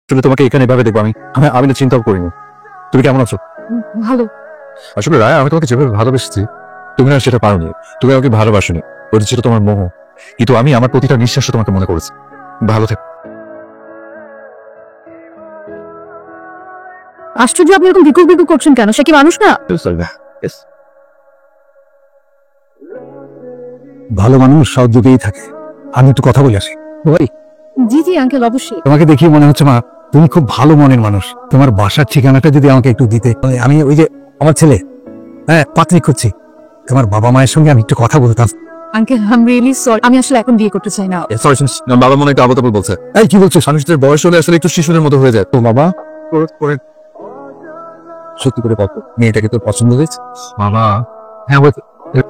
আসলে তোমাকে এখানে এভাবে দেখবো আমি আমি আমি না চিন্তাও করিনি। তুমি কেমন আছো? ভালো। আসলে রায়, আমি তোমাকে যেভাবে ভালোবেসেছি তুমি না সেটা পারোনি। তুমি আমাকে ভালোবাসোনি, ওটা ছিল তোমার মোহ। কিন্তু আমি আমার প্রতিটা নিঃশ্বাসও তোমাকে মনে করেছি। ভালো থেকো। আশ্চর্য, আপনি এরকম বিকুল বিকুল করছেন কেন? সে কি মানুষ না? ভালো মানুষ সব যুগেই থাকে। আমি একটু কথা বলে আসি। ভাই, জি জি আঙ্কেল, অবশ্যই। তোমাকে দেখিয়ে মনে হচ্ছে মা তুমি খুব ভালো মনের মানুষ। তোমার বাসার ঠিকানাটা যদি আমাকে একটু দিতে, আমি ওই যে আমার ছেলে, হ্যাঁ, পাত্রী খুঁজছি। তোমার বাবা মায়ের সঙ্গে আমি একটু কথা বলতাম। Uncle I am really sorry, আমি আসলে এখন বিয়ে করতে চাই না। সরি, বাবা মনে একটু আবল বলছে। এই কি বলছো? মানুষদের বয়স হলে আসলে একটু শিশুদের মতো হয়ে যায়। তো বাবা সত্যি করে বল, মেয়েটাকে তোর পছন্দ হয়েছে? বাবা হ্যাঁ,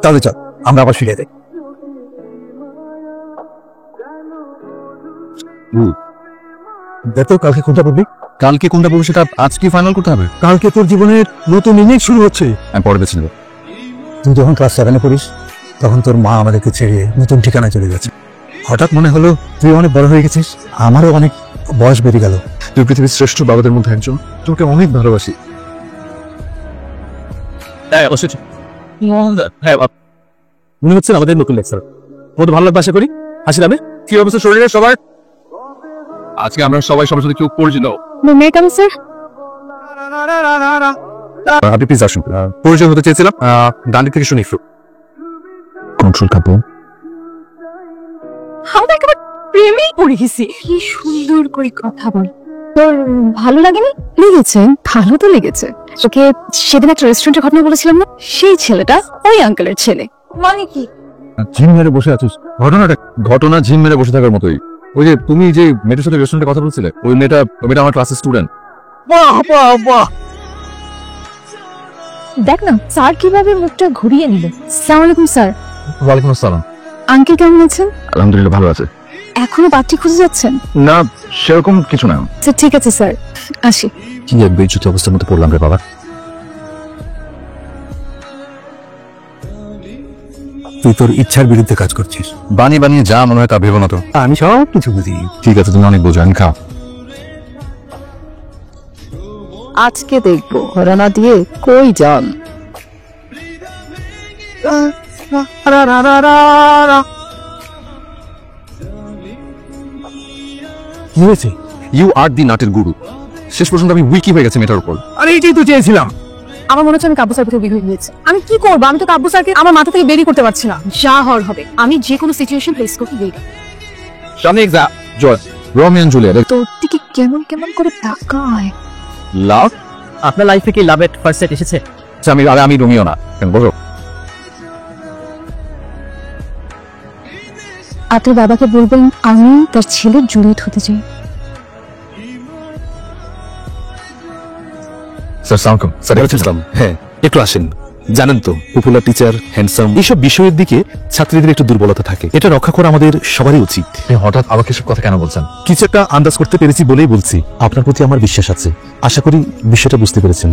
তাহলে চল আমরা আবার ফিরে যাই। দেখো কালকে কোনটা বলবি? কালকে কোনটা বলবো সেটা আজকে ফাইনাল করতে হবে। কালকে তোর জীবনের নতুন ইনিংস শুরু হচ্ছে। আমি পরে বেছে নেবো। তুই যখন ক্লাস 7-এ পড়িস তখন তোর মা আমাদেরকে ছেড়ে নতুন ঠিকানায় চলে গেছে। হঠাৎ মনে হলো তুই অনেক বড় হয়ে গেছিস, আমারও অনেক বয়স বেড়ে গেল। তুই পৃথিবীর শ্রেষ্ঠ বাবাদের মধ্যে একজন, তোকে অনেক ভালোবাসি। মনে হচ্ছে আমাদের নতুন লেকচার। তোমাদের ভালো লাগবে আশা করি। হাসি নামে কি অবস্থা শরীরে সবার? আজকে আমরা সবাই সবার সাথে খুব পরিচিত। মে কাম স্যার? আপনি প্লিজ আসুন। পরিচয় হতে চেয়েছিলাম। ডান দিক থেকে শুনি একটু। কন্ট্রোল কাপড়। আমি একেবারে প্রেমে পড়ে গেছি। কি সুন্দর করে কথা বল। তোর ভালো লাগেনি? লেগেছে, ভালো তো লেগেছে। ওকে সেদিন একটা রেস্টুরেন্টের ঘটনা বলেছিলাম না, সেই ছেলেটা ওই আঙ্কেলের ছেলে। মানে কি? ঝিম মেরে বসে আছিস। ঘটনা ঝিম মেরে বসে থাকার মতোই। ওই যে তুমি যে মেয়েটার সাথে রেস্টুরেন্টে কথা বলছিলে, ওই মেয়েটা আমার ক্লাসের স্টুডেন্ট। বাহ বাহ বাহ। দেখ না স্যার কিভাবে মুখটা ঘুরিয়ে নিল। আসসালামু আলাইকুম স্যার। ওয়ালাইকুম আসসালাম। আঙ্কেল কেমন আছেন? আলহামদুলিল্লাহ ভালো আছে। এখনো পাত্রী খুঁজে যাচ্ছেন? না, সেরকম কিছু না। আচ্ছা ঠিক আছে স্যার, আসি। কি এক বেইজ্জতি অবস্থার মধ্যে পড়লাম রে বাবা। তুই তোর ইচ্ছার বিরুদ্ধে কাজ করছিস। বানিয়ে বানিয়ে যা মনে হয় তা ভেবো না তো। আমি সব কিছু বুঝি। ঠিক আছে, তুমি অনেক বোঝো, আমি খাও। আজকে দেখবো ঘরানা দিয়ে কই যান। কি হয়েছে? ইউ আর দি নাটের গুরু। শেষ পর্যন্ত আমি উইকি হয়ে গেছে মেয়েটার উপর। আরে এইটাই তো চেয়েছিলাম। আমার মনে হচ্ছে আমি কাব্য স্যার থেকে বিয়ে হয়ে গিয়েছি। আমি কি করবো? আমি তো কাব্য স্যারকে আমার মাথা থেকে বেরিয়ে করতে পারছি না। যা হওয়ার হবে, আমি যে কোনো সিচুয়েশন ফেস করতে রেডি। সামনে exam Joy Romeo and Juliet. তোর দিকে কেমন কেমন করে তাকায়। লাভ? আপনার লাইফে কি লাভ এট ফার্স্ট সাইট এসেছে? আমি রোমিও না, কেন বলো? আপনার বাবাকে বলবেন আমি তার ছেলের জুলিয়েট হতে চাই। স্যার সালাম। স্যার হ্যাঁ, একটু আসেন। জানেন তো পপুলার টিচার, হ্যান্ডসাম, এইসব বিষয়ের দিকে ছাত্রীদের একটু দুর্বলতা থাকে। এটা রক্ষা করা আমাদের সবারই উচিত। হঠাৎ আমাকে সব কথা কেন বলছেন? কিছু একটা আন্দাজ করতে পেরেছি বলেই বলছি। আপনার প্রতি আমার বিশ্বাস আছে। আশা করি বিষয়টা বুঝতে পেরেছেন।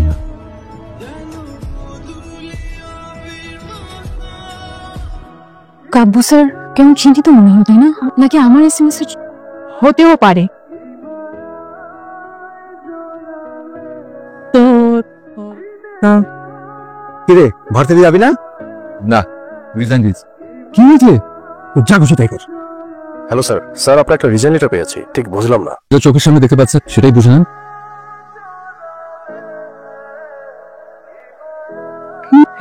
কাব্য স্যার কেমন চিন্তিত মনে হয়, তাই না? নাকি আমার এসএমএস হতেও পারে। কিরে, ভারতীয় যাবি না? না, রিজাইন দিয়েছি। কি হয়েছে? যা খুশি তাই কর। Hello sir. স্যার, আপনার একটা রিজাইন লেটার পেয়েছি। ঠিক বুঝলাম না। যে চোখের সামনে দেখতে পাচ্ছেন সেটাই বুঝে নেন।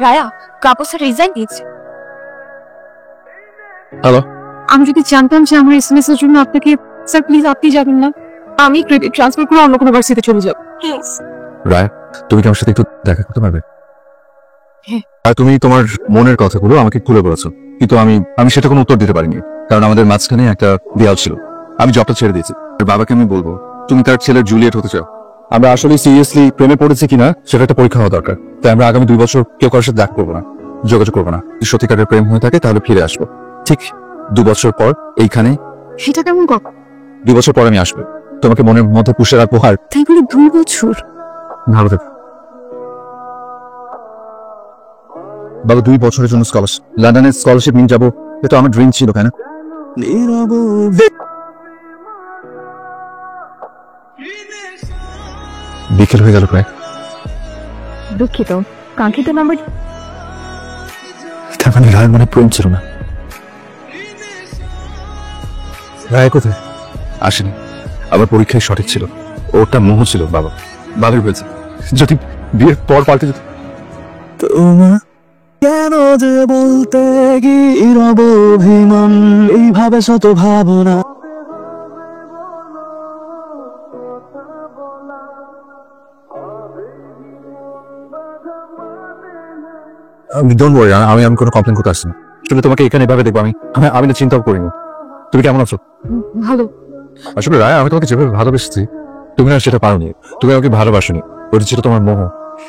রায়া, কাব্য স্যার রিজাইন দিয়েছে। হ্যালো। আমি যদি জানতাম যে আমার এসএমএস এর জন্য আপনাকে, স্যার প্লিজ আপনি যাবেন না। আমি ক্রেডিট ট্রান্সফার করে অন্য কোনো ভার্সিটিতে চলে যাব। প্লিজ। রায়, তুমি কি আমার সাথে একটু দেখা করতে পারবে? হ্যাঁ। আর তুমি তোমার মনের কথাগুলো আমাকে খুলে বলেছো, কিন্তু আমি সেটা কোনো উত্তর দিতে পারিনি, কারণ আমাদের মাঝখানে একটা দেয়াল ছিল। আমি জবটা ছেড়ে দিয়েছি। আর বাবাকে আমি বলবো তুমি তার ছেলের জুলিয়েট হতে চাও। আমরা আসলে সিরিয়াসলি প্রেমে পড়েছি কিনা সেটা একটা পরীক্ষা হওয়া দরকার। তাই আমরা আগামী 2 বছর কেউ কারোর সাথে দেখা করবো না, যোগাযোগ করবো না। যদি সত্যিকারের প্রেম হয়ে থাকে তাহলে ফিরে আসবো। ঠিক 2 বছর পর এইখানে। সেটা কেমন কথা? 2 বছর পর আমি আসবো, তোমাকে মনের মধ্যে পুষে রাখবো। আর তাই বলে 2 বছর? ভালো থেকো বাবা। 2 বছরের জন্য স্কলারশিপ, লন্ডনের স্কলারশিপ নিয়ে যাবো, এটা আমার ড্রিম ছিল, তাই না? বিকেল হয়ে গেল প্রায়। দুঃখিত, কাঙ্ক্ষিত নাম্বার। তার মানে রায়ের মনে প্রেম ছিল না। রায় কোথায়? আসেনি, আবার পরীক্ষায় সঠিক ছিল। ওটা মোহ ছিল বাবা, ভালোই হয়েছে। যদি বিয়ের পর পাল্টে যেত। তোমার কেন যে বলতে গিরব অভিমান, এইভাবে শত ভাবনা। ডোন্ট ওয়ারি, আমি কোনো কমপ্লেন করতে আসছি না। আসলে তোমাকে এখানে এভাবে দেখবো আমি না চিন্তাও করিনি। তুমি কেমন আছো? ভালো। আসলে রায়, আমি তোমাকে যেভাবে ভালোবেসেছি তুমি না সেটা পারোনি। তুমি আমাকে ভালোবাসোনি, ওটা ছিল তোমার মোহ।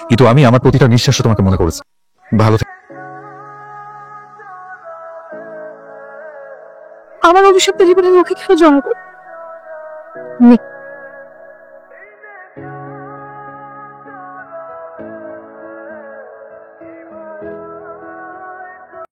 কিন্তু আমি আমার প্রতিটা নিঃশ্বাসও তোমাকে মনে করেছি। ভালো থেকো। আমার অভিশপ্ত জীবনের মুখে কেউ জন্ম